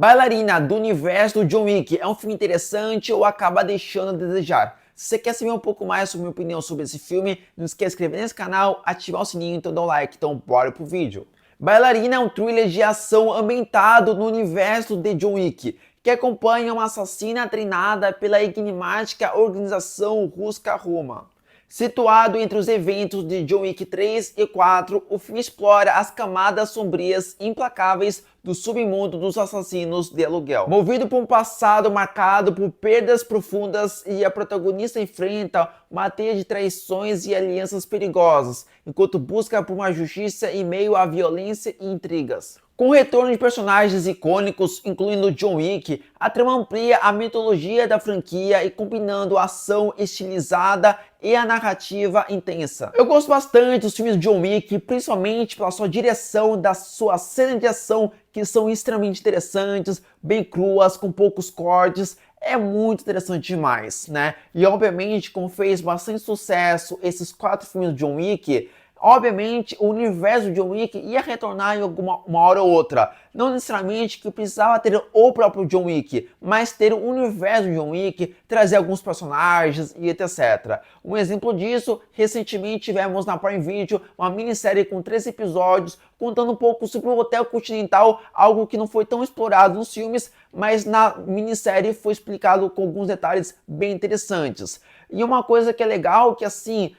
Bailarina do universo do John Wick é um filme interessante ou acaba deixando a desejar? Se você quer saber um pouco mais sobre a minha opinião sobre esse filme, não esqueça de se inscrever nesse canal, ativar o sininho e então dar um like. Então bora pro vídeo. Bailarina é um thriller de ação ambientado no universo de John Wick, que acompanha uma assassina treinada pela enigmática organização Ruska Roma. Situado entre os eventos de John Wick 3 e 4, o filme explora as camadas sombrias e implacáveis do submundo dos assassinos de aluguel. Movido por um passado marcado por perdas profundas, e a protagonista enfrenta uma teia de traições e alianças perigosas, enquanto busca por uma justiça em meio à violência e intrigas. Com o retorno de personagens icônicos, incluindo John Wick, a trama amplia a mitologia da franquia e combinando a ação estilizada e a narrativa intensa. Eu gosto bastante dos filmes de John Wick, principalmente pela sua direção, das suas cenas de ação que são extremamente interessantes, bem cruas, com poucos cortes. É muito interessante demais, né? E obviamente, como fez bastante sucesso esses 4 filmes de John Wick, obviamente, o universo de John Wick ia retornar em uma hora ou outra. Não necessariamente que precisava ter o próprio John Wick, mas ter o universo de John Wick, trazer alguns personagens e etc. Um exemplo disso, recentemente tivemos na Prime Video uma minissérie com 3 episódios, contando um pouco sobre o Hotel Continental, algo que não foi tão explorado nos filmes, mas na minissérie foi explicado com alguns detalhes bem interessantes. E uma coisa que é legal, que assim,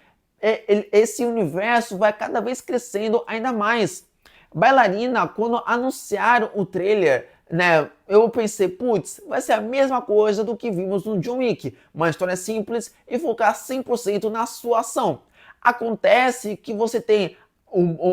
esse universo vai cada vez crescendo ainda mais. Bailarina, quando anunciaram o trailer, né, eu pensei, putz, vai ser a mesma coisa do que vimos no John Wick, uma história simples e focar 100% na sua ação. Acontece que você tem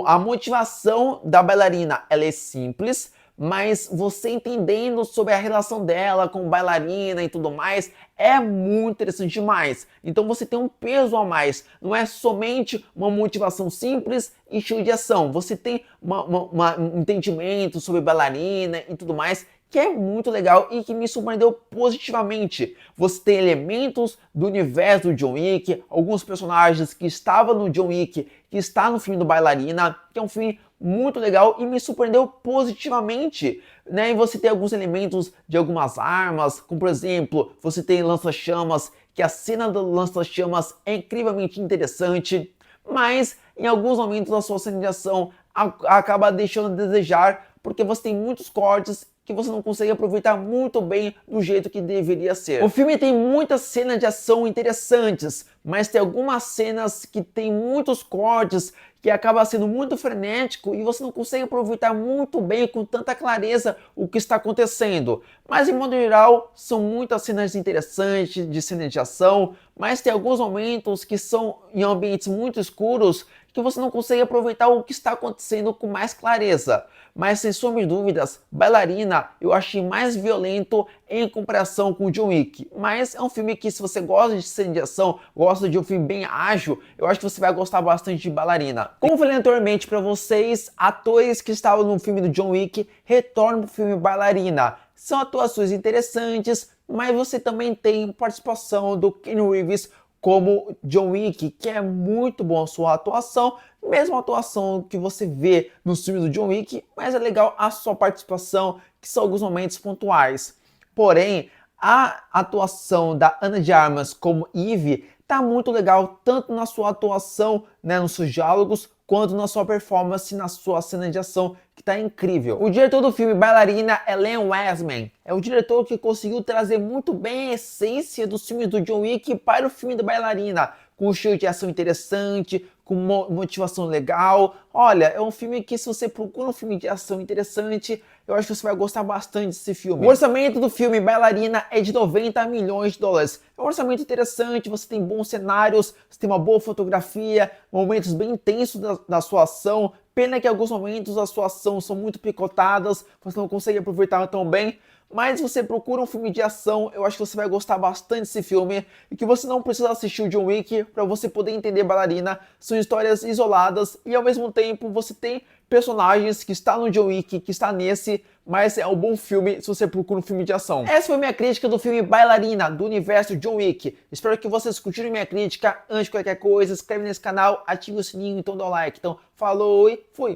a motivação da bailarina, ela é simples, mas você entendendo sobre a relação dela com bailarina e tudo mais, é muito interessante demais. Então você tem um peso a mais, não é somente uma motivação simples e cheia de ação. Você tem um entendimento sobre bailarina e tudo mais, que é muito legal e que me surpreendeu positivamente. Você tem elementos do universo do John Wick, alguns personagens que estavam no John Wick, que está no filme do Bailarina, que é um filme muito legal e me surpreendeu positivamente, né? E você tem alguns elementos de algumas armas, como por exemplo, você tem lança-chamas, que a cena do lança-chamas é incrivelmente interessante, mas em alguns momentos a sua cena de ação acaba deixando a desejar, porque você tem muitos cortes que você não consegue aproveitar muito bem do jeito que deveria ser. O filme tem muitas cenas de ação interessantes, mas tem algumas cenas que tem muitos cortes que acaba sendo muito frenético e você não consegue aproveitar muito bem com tanta clareza o que está acontecendo. Mas em modo geral, são muitas cenas interessantes de cenas de ação, mas tem alguns momentos que são em ambientes muito escuros que você não consegue aproveitar o que está acontecendo com mais clareza. Mas sem sombra de dúvidas, Bailarina eu achei mais violento em comparação com o John Wick. Mas é um filme que, se você gosta de cena de ação, gosta de um filme bem ágil, eu acho que você vai gostar bastante de Bailarina. Como falei anteriormente para vocês, atores que estavam no filme do John Wick retornam para o filme Bailarina. São atuações interessantes, mas você também tem participação do Keanu Reeves como John Wick, que é muito bom a sua atuação, mesma atuação que você vê nos filmes do John Wick, mas é legal a sua participação, que são alguns momentos pontuais. Porém, a atuação da Ana de Armas como Eve tá muito legal, tanto na sua atuação, né, nos seus diálogos, quanto na sua performance, na sua cena de ação, que tá incrível. O diretor do filme Bailarina é Len Wiseman. É o diretor que conseguiu trazer muito bem a essência dos filmes do John Wick para o filme da Bailarina, com um estilo de ação interessante, com motivação legal. Olha, é um filme que, se você procura um filme de ação interessante, eu acho que você vai gostar bastante desse filme. O orçamento do filme Bailarina é de 90 milhões de dólares. É um orçamento interessante, você tem bons cenários, você tem uma boa fotografia, momentos bem intensos da sua ação. Pena que em alguns momentos a sua ação são muito picotadas, você não consegue aproveitar tão bem. Mas se você procura um filme de ação, eu acho que você vai gostar bastante desse filme e que você não precisa assistir o John Wick para você poder entender Bailarina. São histórias isoladas e ao mesmo tempo você tem personagens que está no John Wick, que está nesse, mas é um bom filme se você procura um filme de ação. Essa foi minha crítica do filme Bailarina, do universo John Wick. Espero que vocês curtiram minha crítica. Antes de qualquer coisa, se inscreve nesse canal, ative o sininho e então dá o like. Então, falou e fui!